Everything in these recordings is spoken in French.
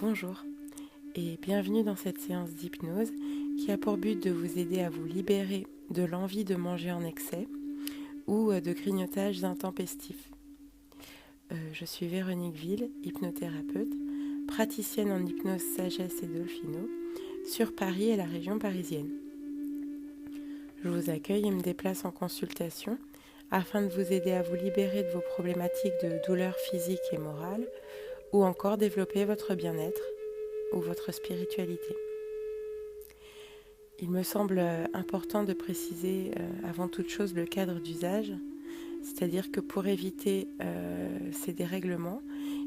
Bonjour et bienvenue dans cette séance d'hypnose qui a pour but de vous aider à vous libérer de l'envie de manger en excès ou de grignotages intempestifs. Je suis Véronique Ville, hypnothérapeute, praticienne en hypnose sagesse et dolphino sur Paris et la région parisienne. Je vous accueille et me déplace en consultation afin de vous aider à vous libérer de vos problématiques de douleurs physiques et morales ou encore développer votre bien-être ou votre spiritualité. Il me semble important de préciser avant toute chose le cadre d'usage, c'est-à-dire que pour éviter ces dérèglements,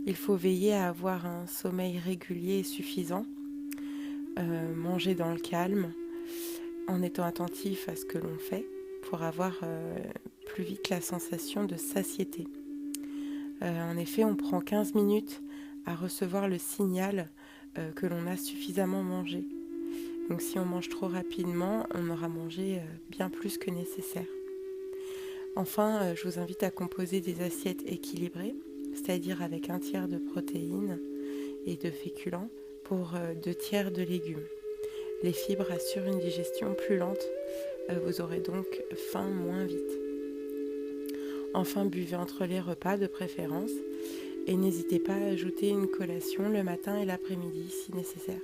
il faut veiller à avoir un sommeil régulier et suffisant, manger dans le calme, en étant attentif à ce que l'on fait pour avoir plus vite la sensation de satiété. En effet, on prend 15 minutes à recevoir le signal que l'on a suffisamment mangé. Donc si on mange trop rapidement, on aura mangé bien plus que nécessaire. Enfin, je vous invite à composer des assiettes équilibrées, c'est-à-dire avec 1/3 de protéines et de féculents pour 2/3 de légumes. Les fibres assurent une digestion plus lente, vous aurez donc faim moins vite. Enfin, buvez entre les repas de préférence et n'hésitez pas à ajouter une collation le matin et l'après-midi si nécessaire.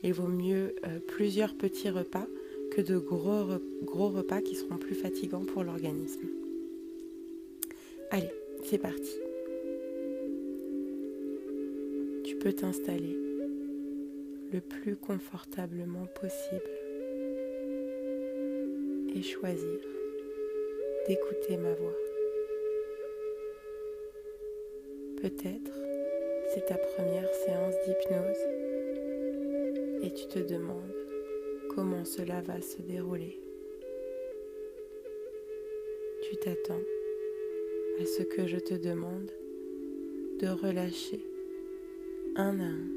Il vaut mieux plusieurs petits repas que de gros repas qui seront plus fatigants pour l'organisme. Allez, c'est parti. Tu peux t'installer le plus confortablement possible et choisir d'écouter ma voix. Peut-être c'est ta première séance d'hypnose et tu te demandes comment cela va se dérouler. Tu t'attends à ce que je te demande de relâcher un à un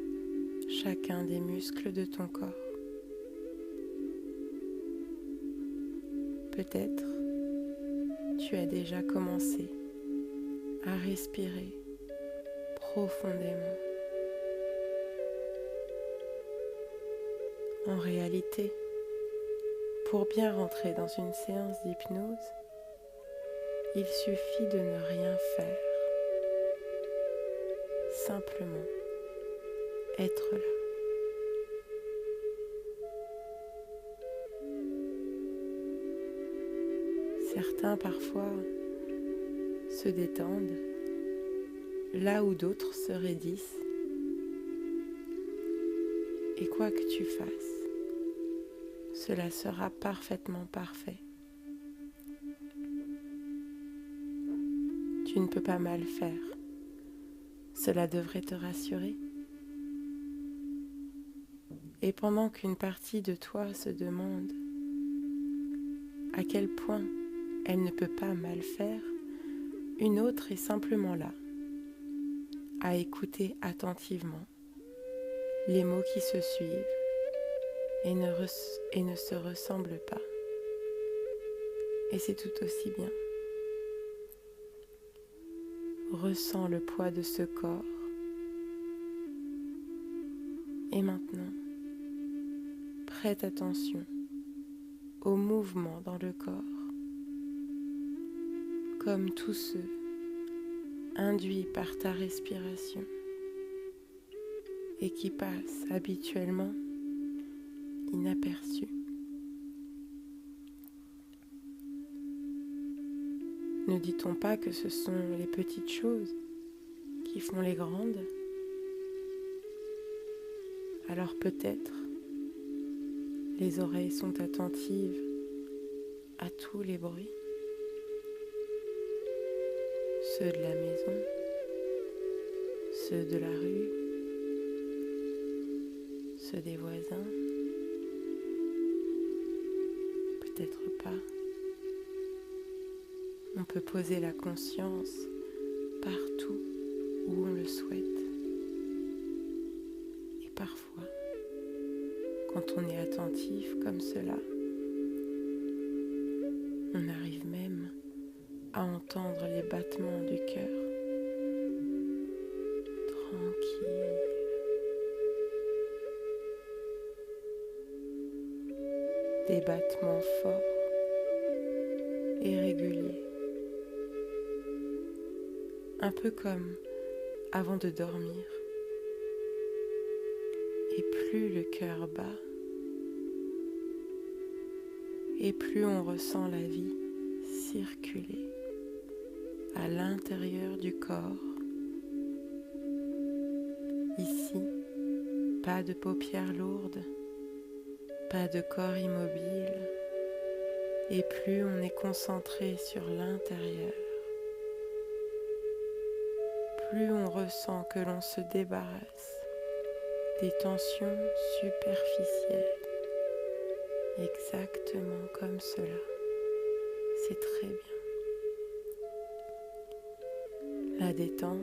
chacun des muscles de ton corps. Peut-être tu as déjà commencé à respirer profondément. En réalité, pour bien rentrer dans une séance d'hypnose, il suffit de ne rien faire, simplement être là. Certains parfois se détendent, là où d'autres se raidissent. Et quoi que tu fasses, cela sera parfaitement parfait. Tu ne peux pas mal faire. Cela devrait te rassurer. Et pendant qu'une partie de toi se demande à quel point elle ne peut pas mal faire, une autre est simplement là, à écouter attentivement les mots qui se suivent et ne se ressemblent pas. Et c'est tout aussi bien. Ressens le poids de ce corps. Et maintenant, prête attention aux mouvements dans le corps, comme tous ceux induits par ta respiration et qui passent habituellement inaperçus. Ne dit-on pas que ce sont les petites choses qui font les grandes? Alors peut-être les oreilles sont attentives à tous les bruits, ceux de la maison, ceux de la rue, ceux des voisins, peut-être pas. On peut poser la conscience partout où on le souhaite. Et parfois, quand on est attentif comme cela, on arrive même à entendre les battements du cœur. Tranquille. des battements forts et réguliers, un peu comme avant de dormir. Et plus le cœur bat, et plus on ressent la vie circuler à l'intérieur du corps. Ici, pas de paupières lourdes, pas de corps immobile, et plus on est concentré sur l'intérieur, plus on ressent que l'on se débarrasse des tensions superficielles, exactement comme cela. C'est très bien. La détente,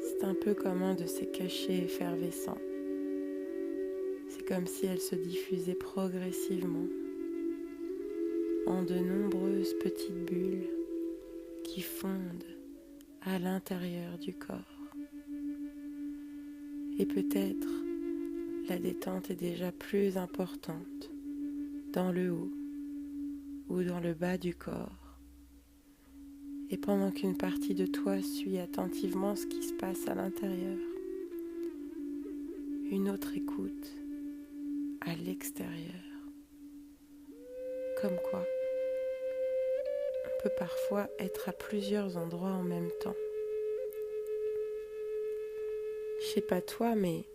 c'est un peu comme un de ces cachets effervescents. C'est comme si elle se diffusait progressivement en de nombreuses petites bulles qui fondent à l'intérieur du corps. Et peut-être la détente est déjà plus importante dans le haut ou dans le bas du corps. Et pendant qu'une partie de toi suit attentivement ce qui se passe à l'intérieur, une autre écoute à l'extérieur. Comme quoi, on peut parfois être à plusieurs endroits en même temps. Je sais pas toi, mais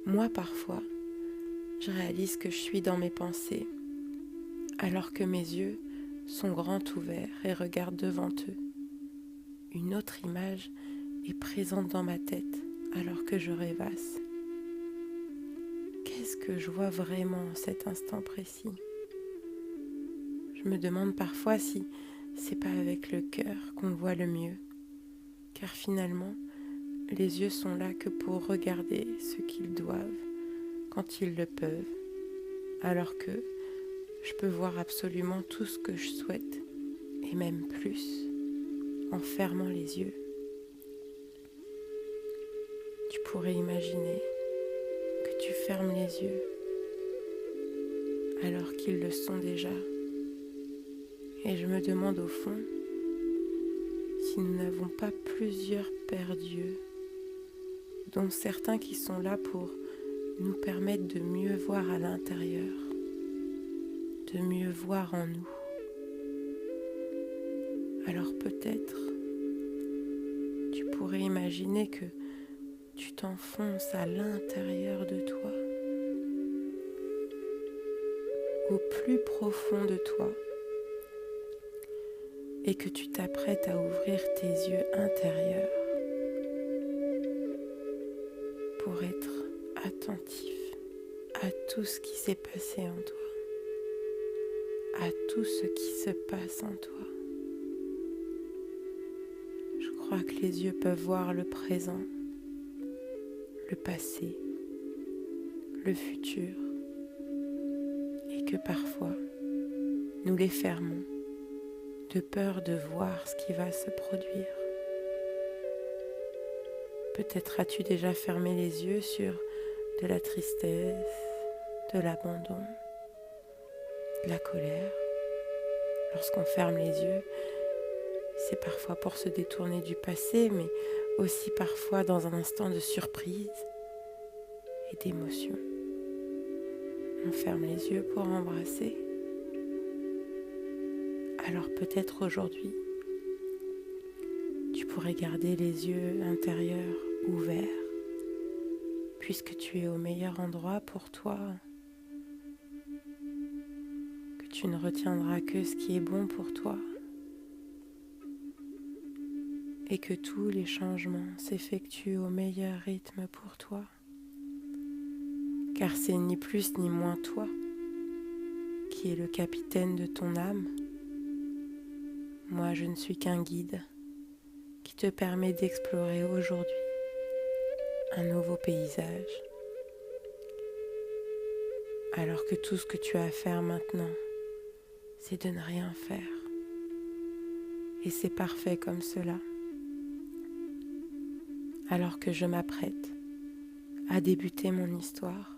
moi parfois, je réalise que je suis dans mes pensées, alors que mes yeux sont grands ouverts et regardent devant eux. Une autre image est présente dans ma tête alors que je rêvasse. Qu'est-ce que je vois vraiment en cet instant précis ? Je me demande parfois si c'est pas avec le cœur qu'on voit le mieux, car finalement, les yeux sont là que pour regarder ce qu'ils doivent quand ils le peuvent, alors que je peux voir absolument tout ce que je souhaite, et même plus, en fermant les yeux. Tu pourrais imaginer que tu fermes les yeux alors qu'ils le sont déjà. Et je me demande au fond si nous n'avons pas plusieurs paires d'yeux, dont certains qui sont là pour nous permettre de mieux voir à l'intérieur, de mieux voir en nous. Alors peut-être tu pourrais imaginer que tu t'enfonces à l'intérieur de toi, au plus profond de toi, et que tu t'apprêtes à ouvrir tes yeux intérieurs pour être attentif à tout ce qui s'est passé en toi, à tout ce qui se passe en toi. Je crois que les yeux peuvent voir le présent, le passé, le futur, et que parfois nous les fermons de peur de voir ce qui va se produire. Peut-être as-tu déjà fermé les yeux sur de la tristesse, de l'abandon, de la colère. Lorsqu'on ferme les yeux, c'est parfois pour se détourner du passé, mais aussi parfois dans un instant de surprise et d'émotion. On ferme les yeux pour embrasser. Alors peut-être aujourd'hui, tu pourrais garder les yeux intérieurs ouverts, puisque tu es au meilleur endroit pour toi, que tu ne retiendras que ce qui est bon pour toi, et que tous les changements s'effectuent au meilleur rythme pour toi, car c'est ni plus ni moins toi qui es le capitaine de ton âme. Moi, je ne suis qu'un guide qui te permet d'explorer aujourd'hui un nouveau paysage, alors que tout ce que tu as à faire maintenant, c'est de ne rien faire. Et c'est parfait comme cela. Alors que je m'apprête à débuter mon histoire,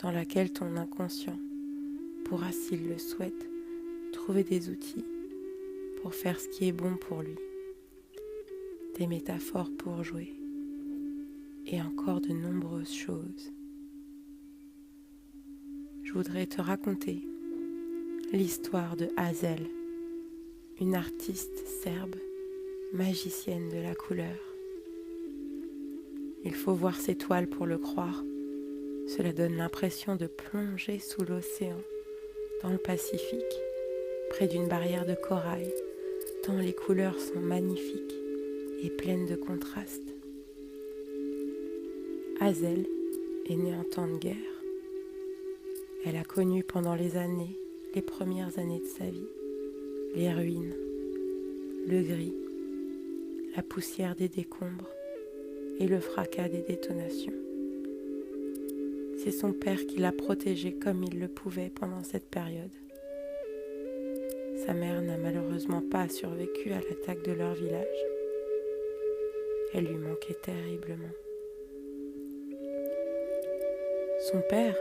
dans laquelle ton inconscient pourra, s'il le souhaite, trouver des outils pour faire ce qui est bon pour lui, des métaphores pour jouer et encore de nombreuses choses. Je voudrais te raconter l'histoire de Hazel, une artiste serbe, magicienne de la couleur. Il faut voir ses toiles pour le croire. Cela donne l'impression de plonger sous l'océan, dans le Pacifique, près d'une barrière de corail, tant les couleurs sont magnifiques et pleines de contrastes. Hazel est née en temps de guerre. Elle a connu pendant les premières années de sa vie, les ruines, le gris, la poussière des décombres et le fracas des détonations. C'est son père qui l'a protégée comme il le pouvait pendant cette période. Sa mère n'a malheureusement pas survécu à l'attaque de leur village. Elle lui manquait terriblement. Son père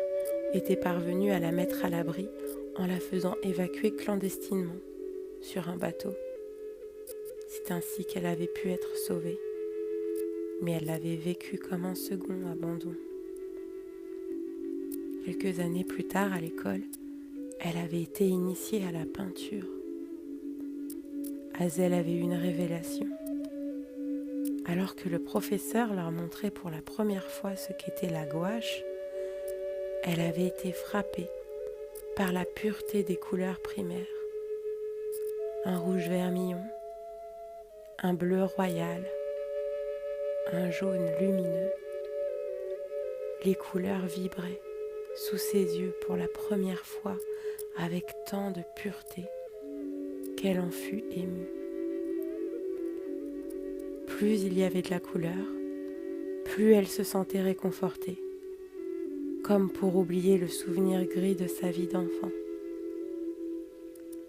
était parvenu à la mettre à l'abri en la faisant évacuer clandestinement sur un bateau. C'est ainsi qu'elle avait pu être sauvée, mais elle l'avait vécu comme un second abandon. Quelques années plus tard, à l'école, elle avait été initiée à la peinture. Hazel avait eu une révélation. Alors que le professeur leur montrait pour la première fois ce qu'était la gouache, elle avait été frappée par la pureté des couleurs primaires. Un rouge vermillon, un bleu royal, un jaune lumineux. Les couleurs vibraient sous ses yeux pour la première fois avec tant de pureté qu'elle en fut émue. Plus il y avait de la couleur, plus elle se sentait réconfortée, comme pour oublier le souvenir gris de sa vie d'enfant.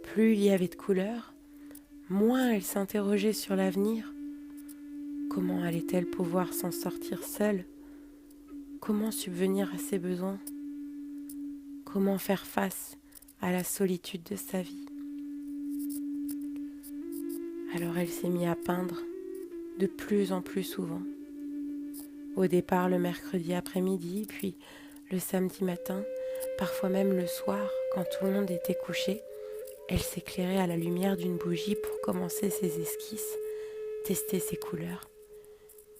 Plus il y avait de couleur, moins elle s'interrogeait sur l'avenir. Comment allait-elle pouvoir s'en sortir seule? Comment subvenir à ses besoins? Comment faire face à la solitude de sa vie? Alors elle s'est mise à peindre de plus en plus souvent. Au départ le mercredi après-midi, puis le samedi matin, parfois même le soir, quand tout le monde était couché, elle s'éclairait à la lumière d'une bougie pour commencer ses esquisses, tester ses couleurs.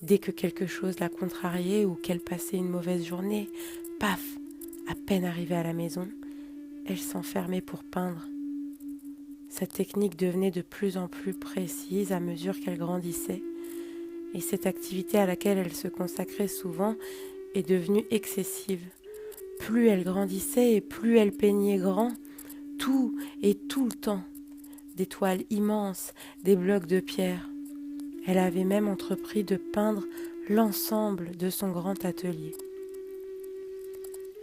Dès que quelque chose la contrariait ou qu'elle passait une mauvaise journée, paf, à peine arrivée à la maison, elle s'enfermait pour peindre. Sa technique devenait de plus en plus précise à mesure qu'elle grandissait, et cette activité à laquelle elle se consacrait souvent est devenue excessive. Plus elle grandissait et plus elle peignait grand, tout et tout le temps. Des toiles immenses, des blocs de pierre. Elle avait même entrepris de peindre l'ensemble de son grand atelier.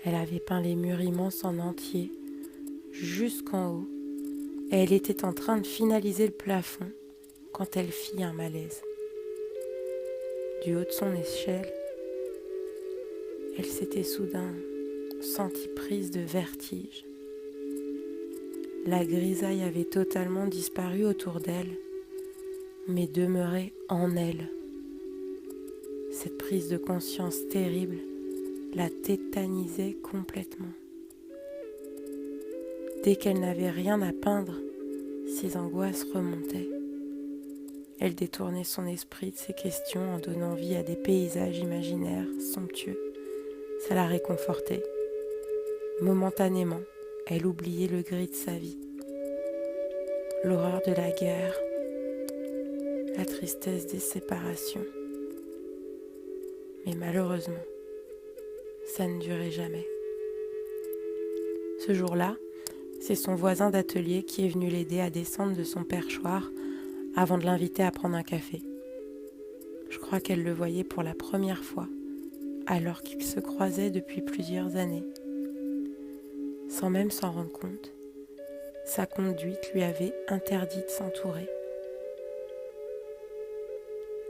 Elle avait peint les murs immenses en entier, jusqu'en haut, et elle était en train de finaliser le plafond quand elle fit un malaise. Du haut de son échelle, elle s'était soudain sentie prise de vertige. La grisaille avait totalement disparu autour d'elle, mais demeurait en elle. Cette prise de conscience terrible la tétanisait complètement. Dès qu'elle n'avait rien à peindre, ses angoisses remontaient. Elle détournait son esprit de ces questions en donnant vie à des paysages imaginaires somptueux. Ça la réconfortait. Momentanément, elle oubliait le gris de sa vie, l'horreur de la guerre, la tristesse des séparations. Mais malheureusement, ça ne durait jamais. Ce jour-là, c'est son voisin d'atelier qui est venu l'aider à descendre de son perchoir avant de l'inviter à prendre un café. Je crois qu'elle le voyait pour la première fois, alors qu'ils se croisaient depuis plusieurs années. Sans même s'en rendre compte, sa conduite lui avait interdit de s'entourer.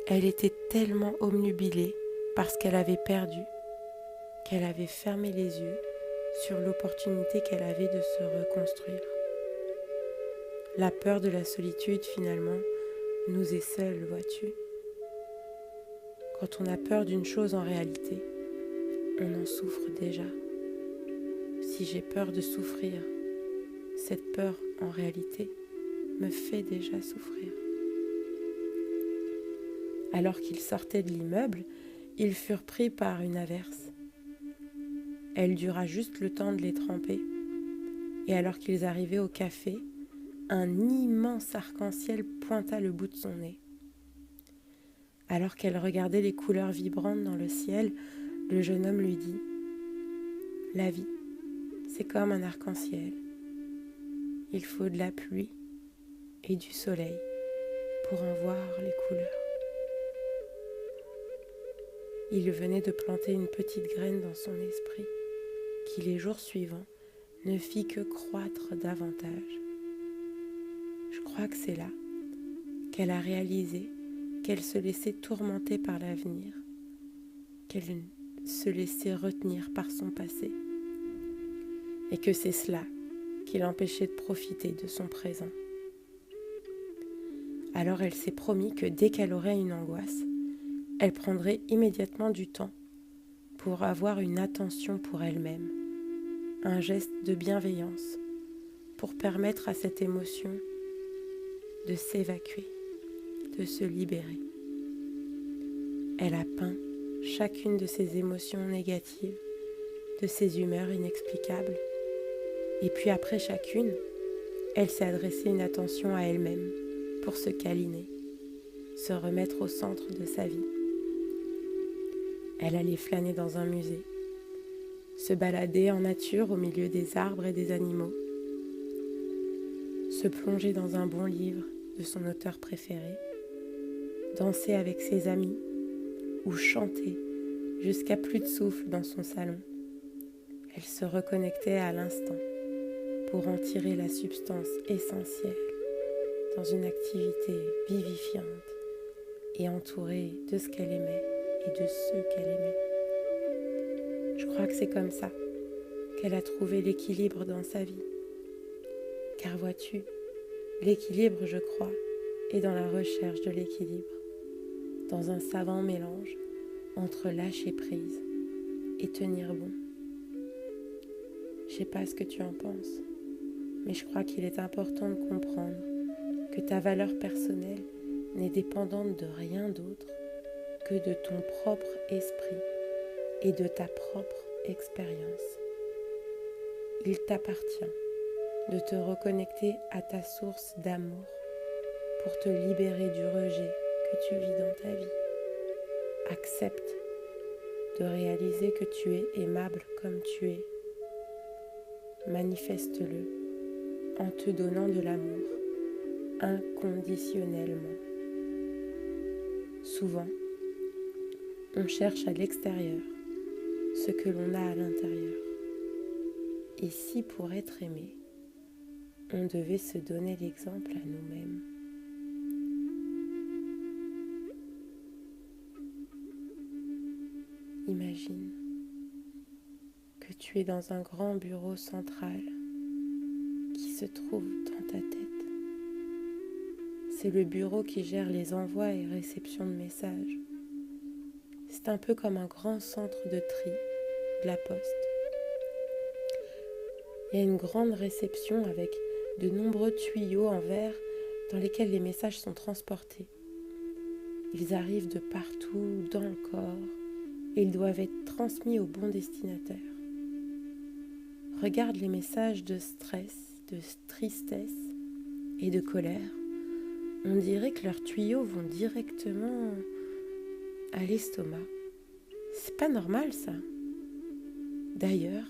Elle était tellement obnubilée par ce qu'elle avait perdu, qu'elle avait fermé les yeux sur l'opportunité qu'elle avait de se reconstruire. La peur de la solitude, finalement, nous est seule, vois-tu. Quand on a peur d'une chose en réalité, on en souffre déjà. Si j'ai peur de souffrir, cette peur en réalité me fait déjà souffrir. Alors qu'ils sortaient de l'immeuble, ils furent pris par une averse. Elle dura juste le temps de les tremper. Et alors qu'ils arrivaient au café, un immense arc-en-ciel pointa le bout de son nez. Alors qu'elle regardait les couleurs vibrantes dans le ciel, le jeune homme lui dit « La vie, c'est comme un arc-en-ciel. Il faut de la pluie et du soleil pour en voir les couleurs. » Il venait de planter une petite graine dans son esprit qui, les jours suivants, ne fit que croître davantage. Je crois que c'est là qu'elle a réalisé qu'elle se laissait tourmenter par l'avenir, qu'elle se laissait retenir par son passé, et que c'est cela qui l'empêchait de profiter de son présent. Alors elle s'est promis que dès qu'elle aurait une angoisse, elle prendrait immédiatement du temps pour avoir une attention pour elle-même, un geste de bienveillance pour permettre à cette émotion de s'évacuer, de se libérer. Elle a peint chacune de ses émotions négatives, de ses humeurs inexplicables, et puis après chacune, elle s'est adressée une attention à elle-même pour se câliner, se remettre au centre de sa vie. Elle allait flâner dans un musée, se balader en nature au milieu des arbres et des animaux, se plonger dans un bon livre de son auteur préféré, danser avec ses amis ou chanter jusqu'à plus de souffle dans son salon. Elle se reconnectait à l'instant pour en tirer la substance essentielle dans une activité vivifiante et entourée de ce qu'elle aimait et de ceux qu'elle aimait. Je crois que c'est comme ça qu'elle a trouvé l'équilibre dans sa vie. Car vois-tu, l'équilibre, je crois, est dans la recherche de l'équilibre, dans un savant mélange entre lâcher prise et tenir bon. Je sais pas ce que tu en penses, mais je crois qu'il est important de comprendre que ta valeur personnelle n'est dépendante de rien d'autre que de ton propre esprit et de ta propre expérience. Il t'appartient de te reconnecter à ta source d'amour pour te libérer du rejet que tu vis dans ta vie. Accepte de réaliser que tu es aimable comme tu es. Manifeste-le en te donnant de l'amour inconditionnellement. Souvent, on cherche à l'extérieur ce que l'on a à l'intérieur. Et si pour être aimé, on devait se donner l'exemple à nous-mêmes? Imagine que tu es dans un grand bureau central qui se trouve dans ta tête. C'est le bureau qui gère les envois et réceptions de messages. C'est un peu comme un grand centre de tri de la poste. Il y a une grande réception avec de nombreux tuyaux en verre dans lesquels les messages sont transportés. Ils arrivent de partout dans le corps et ils doivent être transmis au bon destinataire. Regarde les messages de stress, de tristesse et de colère. On dirait que leurs tuyaux vont directement à l'estomac. C'est pas normal ça. D'ailleurs,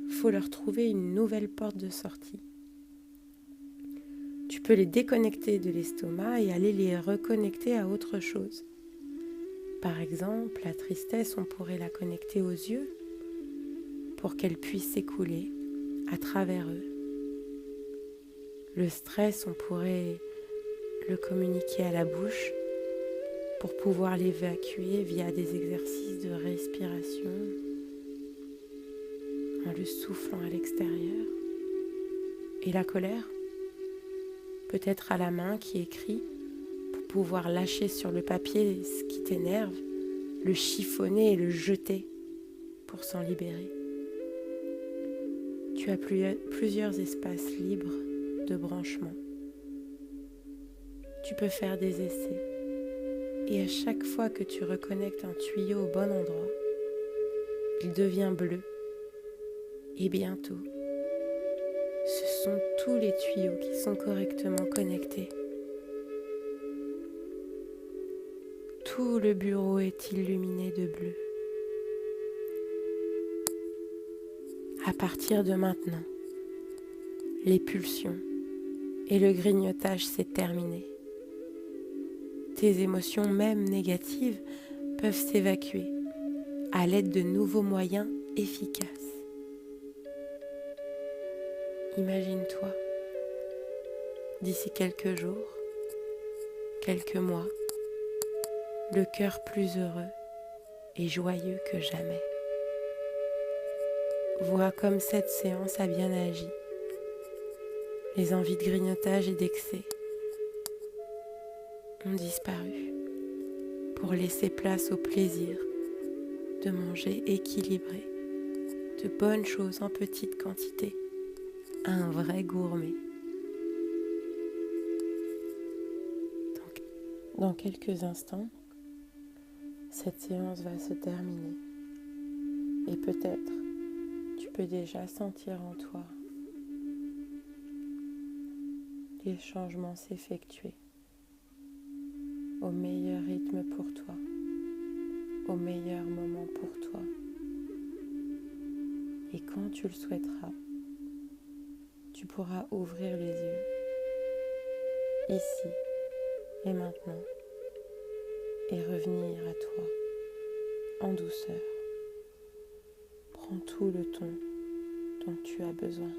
faut leur trouver une nouvelle porte de sortie. Tu peux les déconnecter de l'estomac et aller les reconnecter à autre chose. Par exemple, la tristesse, on pourrait la connecter aux yeux pour qu'elle puisse s'écouler à travers eux. Le stress, on pourrait le communiquer à la bouche pour pouvoir l'évacuer via des exercices de respiration. en le soufflant à l'extérieur. Et la colère, peut-être à la main qui écrit pour pouvoir lâcher sur le papier ce qui t'énerve, le chiffonner et le jeter pour s'en libérer. Tu as plusieurs espaces libres de branchement. Tu peux faire des essais et à chaque fois que tu reconnectes un tuyau au bon endroit, il devient bleu et bientôt, ce sont tous les tuyaux qui sont correctement connectés. Tout le bureau est illuminé de bleu. À partir de maintenant, les pulsions et le grignotage s'est terminé. Tes émotions, même négatives, peuvent s'évacuer à l'aide de nouveaux moyens efficaces. Imagine-toi, d'ici quelques jours, quelques mois, le cœur plus heureux et joyeux que jamais. Vois comme cette séance a bien agi. Les envies de grignotage et d'excès ont disparu pour laisser place au plaisir de manger équilibré, de bonnes choses en petite quantité, un vrai gourmet. Dans quelques instants, cette séance va se terminer et peut-être tu peux déjà sentir en toi les changements s'effectuer au meilleur rythme pour toi, au meilleur moment pour toi. Et quand tu le souhaiteras, tu pourras ouvrir les yeux, ici et maintenant, et revenir à toi en douceur. Prends tout le temps dont tu as besoin.